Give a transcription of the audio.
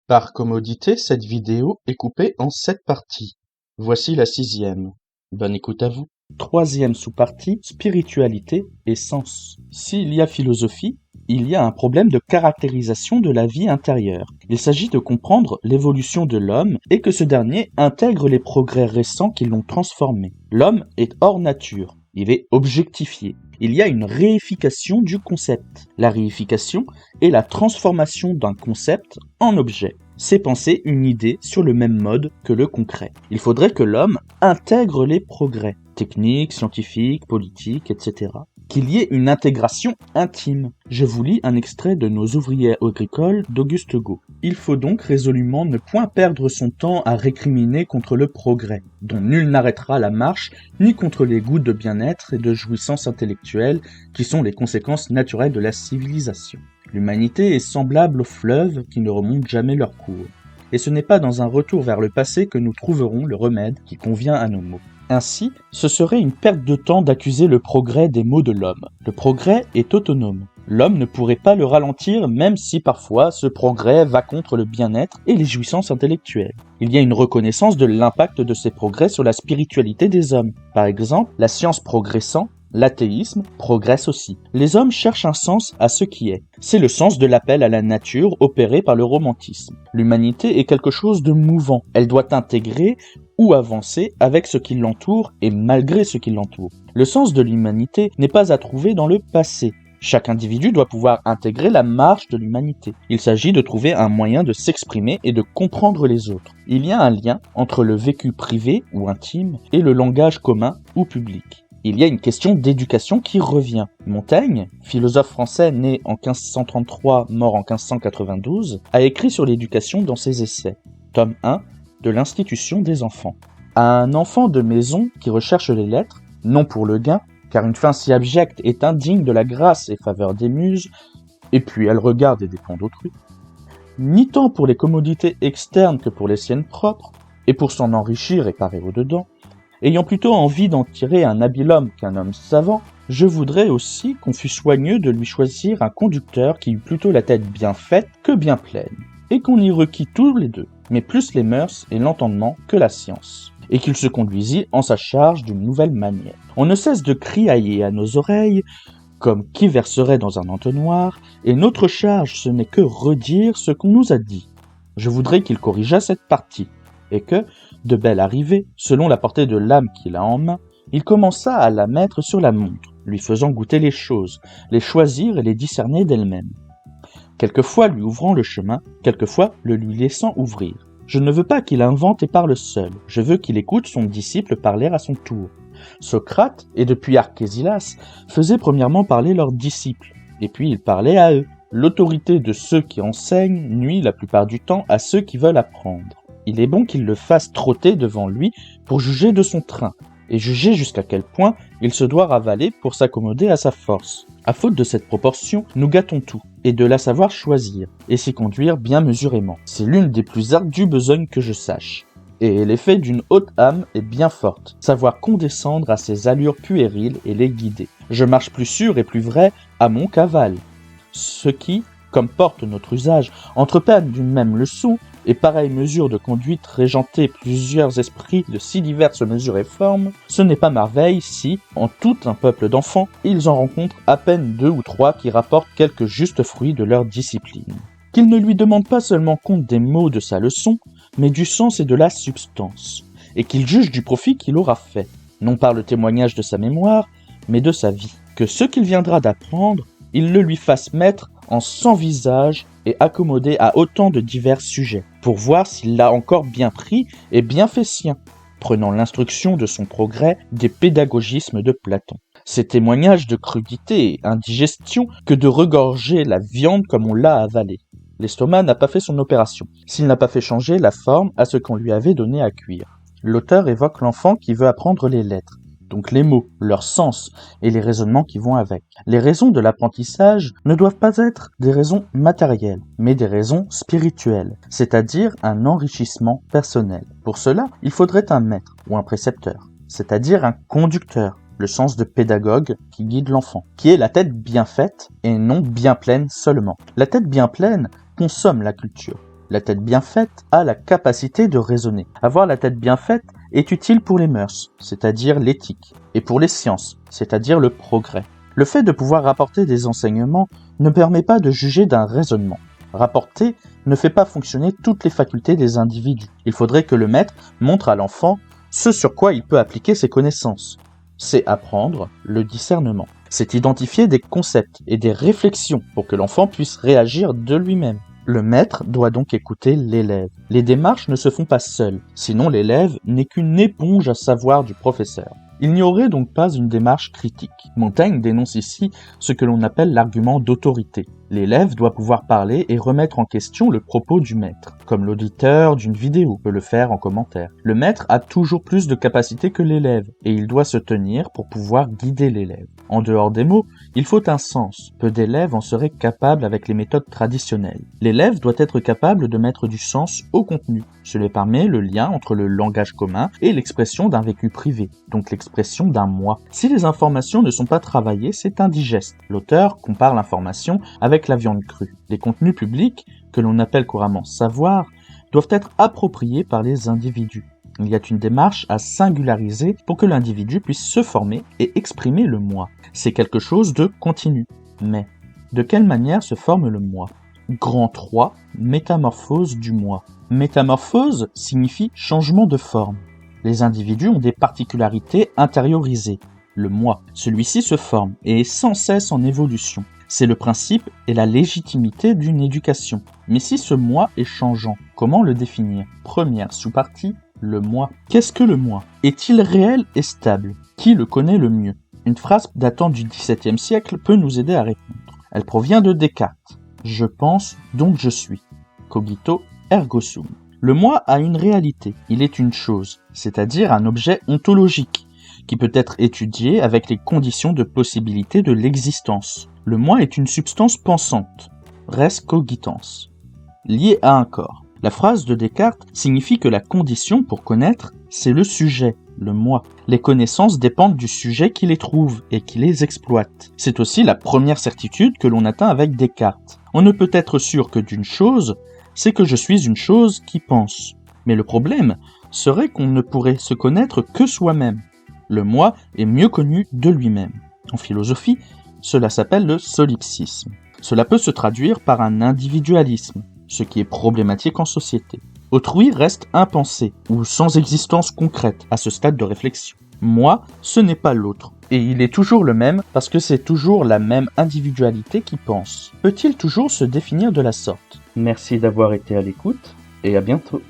Par commodité, cette vidéo est coupée en 7 parties. Voici la 6e. Bonne écoute à vous. Troisième sous-partie, spiritualité et sens. S'il y a philosophie, il y a un problème de caractérisation de la vie intérieure. Il s'agit de comprendre l'évolution de l'homme et que ce dernier intègre les progrès récents qui l'ont transformé. L'homme est hors nature, il est objectifié. Il y a une réification du concept. La réification est la transformation d'un concept en objet. C'est penser une idée sur le même mode que le concret. Il faudrait que l'homme intègre les progrès, techniques, scientifiques, politiques, etc. Qu'il y ait une intégration intime. Je vous lis un extrait de Nos ouvriers agricoles d'Auguste Gault. Il faut donc résolument ne point perdre son temps à récriminer contre le progrès, dont nul n'arrêtera la marche, ni contre les goûts de bien-être et de jouissance intellectuelle qui sont les conséquences naturelles de la civilisation. L'humanité est semblable aux fleuves qui ne remontent jamais leur cours. Et ce n'est pas dans un retour vers le passé que nous trouverons le remède qui convient à nos maux. Ainsi, ce serait une perte de temps d'accuser le progrès des maux de l'homme. Le progrès est autonome. L'homme ne pourrait pas le ralentir même si parfois ce progrès va contre le bien-être et les jouissances intellectuelles. Il y a une reconnaissance de l'impact de ces progrès sur la spiritualité des hommes. Par exemple, la science progressant, l'athéisme progresse aussi. Les hommes cherchent un sens à ce qui est. C'est le sens de l'appel à la nature opéré par le romantisme. L'humanité est quelque chose de mouvant. Elle doit intégrer ou avancer avec ce qui l'entoure et malgré ce qui l'entoure. Le sens de l'humanité n'est pas à trouver dans le passé. Chaque individu doit pouvoir intégrer la marche de l'humanité. Il s'agit de trouver un moyen de s'exprimer et de comprendre les autres. Il y a un lien entre le vécu privé ou intime et le langage commun ou public. Il y a une question d'éducation qui revient. Montaigne, philosophe français né en 1533, mort en 1592, a écrit sur l'éducation dans ses essais. Tome 1 de l'Institution des enfants. À un enfant de maison qui recherche les lettres, non pour le gain, car une fin si abjecte est indigne de la grâce et faveur des muses, et puis elle regarde et dépend d'autrui, ni tant pour les commodités externes que pour les siennes propres, et pour s'en enrichir et parer au-dedans, ayant plutôt envie d'en tirer un habile homme qu'un homme savant, je voudrais aussi qu'on fût soigneux de lui choisir un conducteur qui eût plutôt la tête bien faite que bien pleine, et qu'on y requît tous les deux, mais plus les mœurs et l'entendement que la science, et qu'il se conduisit en sa charge d'une nouvelle manière. On ne cesse de criailler à nos oreilles, comme qui verserait dans un entonnoir, et notre charge ce n'est que redire ce qu'on nous a dit. Je voudrais qu'il corrigeât cette partie, et que, de belle arrivée, selon la portée de l'âme qu'il a en main, il commença à la mettre sur la montre, lui faisant goûter les choses, les choisir et les discerner d'elle-même. Quelquefois lui ouvrant le chemin, quelquefois le lui laissant ouvrir. Je ne veux pas qu'il invente et parle seul, je veux qu'il écoute son disciple parler à son tour. Socrate, et depuis Archésilas, faisait premièrement parler leurs disciples, et puis il parlait à eux. L'autorité de ceux qui enseignent nuit la plupart du temps à ceux qui veulent apprendre. Il est bon qu'il le fasse trotter devant lui pour juger de son train, et juger jusqu'à quel point il se doit ravaler pour s'accommoder à sa force. À faute de cette proportion, nous gâtons tout, et de la savoir choisir, et s'y conduire bien mesurément. C'est l'une des plus ardues besognes que je sache. Et l'effet d'une haute âme est bien forte, savoir condescendre à ses allures puériles et les guider. Je marche plus sûr et plus vrai à mon cavale. Ce qui, comme porte notre usage, entreprennent d'une même leçon, et pareille mesure de conduite régenter plusieurs esprits de si diverses mesures et formes, ce n'est pas merveille si, en tout un peuple d'enfants, ils en rencontrent à peine 2 ou 3 qui rapportent quelques justes fruits de leur discipline. Qu'ils ne lui demandent pas seulement compte des mots de sa leçon, mais du sens et de la substance, et qu'il juge du profit qu'il aura fait, non par le témoignage de sa mémoire, mais de sa vie. Que ce qu'il viendra d'apprendre, il le lui fasse mettre en 100 visages et accommodé à autant de divers sujets, pour voir s'il l'a encore bien pris et bien fait sien, prenant l'instruction de son progrès des pédagogismes de Platon. Ces témoignages de crudité et indigestion que de regorger la viande comme on l'a avalée. L'estomac n'a pas fait son opération, s'il n'a pas fait changer la forme à ce qu'on lui avait donné à cuire. L'auteur évoque l'enfant qui veut apprendre les lettres, donc les mots, leur sens et les raisonnements qui vont avec. Les raisons de l'apprentissage ne doivent pas être des raisons matérielles, mais des raisons spirituelles, c'est-à-dire un enrichissement personnel. Pour cela, il faudrait un maître ou un précepteur, c'est-à-dire un conducteur, le sens de pédagogue qui guide l'enfant, qui est la tête bien faite et non bien pleine seulement. La tête bien pleine consomme la culture. La tête bien faite a la capacité de raisonner. Avoir la tête bien faite est utile pour les mœurs, c'est-à-dire l'éthique, et pour les sciences, c'est-à-dire le progrès. Le fait de pouvoir rapporter des enseignements ne permet pas de juger d'un raisonnement. Rapporter ne fait pas fonctionner toutes les facultés des individus. Il faudrait que le maître montre à l'enfant ce sur quoi il peut appliquer ses connaissances. C'est apprendre le discernement. C'est identifier des concepts et des réflexions pour que l'enfant puisse réagir de lui-même. Le maître doit donc écouter l'élève. Les démarches ne se font pas seules, sinon l'élève n'est qu'une éponge à savoir du professeur. Il n'y aurait donc pas une démarche critique. Montaigne dénonce ici ce que l'on appelle l'argument d'autorité. L'élève doit pouvoir parler et remettre en question le propos du maître, comme l'auditeur d'une vidéo peut le faire en commentaire. Le maître a toujours plus de capacité que l'élève, et il doit se tenir pour pouvoir guider l'élève. En dehors des mots, il faut un sens. Peu d'élèves en seraient capables avec les méthodes traditionnelles. L'élève doit être capable de mettre du sens au contenu. Cela permet le lien entre le langage commun et l'expression d'un vécu privé, donc l'expression d'un moi. Si les informations ne sont pas travaillées, c'est indigeste. L'auteur compare l'information avec la viande crue. Les contenus publics, que l'on appelle couramment savoir, doivent être appropriés par les individus. Il y a une démarche à singulariser pour que l'individu puisse se former et exprimer le moi. C'est quelque chose de continu. Mais de quelle manière se forme le moi ? Grand 3, métamorphose du moi. Métamorphose signifie changement de forme. Les individus ont des particularités intériorisées. Le moi, celui-ci se forme et est sans cesse en évolution. C'est le principe et la légitimité d'une éducation. Mais si ce moi est changeant, comment le définir ? Première sous-partie, le moi. Qu'est-ce que le moi ? Est-il réel et stable ? Qui le connaît le mieux ? Une phrase datant du XVIIe siècle peut nous aider à répondre. Elle provient de Descartes. Je pense, donc je suis. Cogito ergo sum. Le moi a une réalité. Il est une chose, c'est-à-dire un objet ontologique, qui peut être étudié avec les conditions de possibilité de l'existence. Le moi est une substance pensante, res cogitans, liée à un corps. La phrase de Descartes signifie que la condition pour connaître, c'est le sujet, le moi. Les connaissances dépendent du sujet qui les trouve et qui les exploite. C'est aussi la première certitude que l'on atteint avec Descartes. On ne peut être sûr que d'une chose, c'est que je suis une chose qui pense. Mais le problème serait qu'on ne pourrait se connaître que soi-même. Le moi est mieux connu de lui-même. En philosophie, cela s'appelle le solipsisme. Cela peut se traduire par un individualisme, ce qui est problématique en société. Autrui reste impensé ou sans existence concrète à ce stade de réflexion. Moi, ce n'est pas l'autre. Et il est toujours le même parce que c'est toujours la même individualité qui pense. Peut-il toujours se définir de la sorte ? Merci d'avoir été à l'écoute et à bientôt.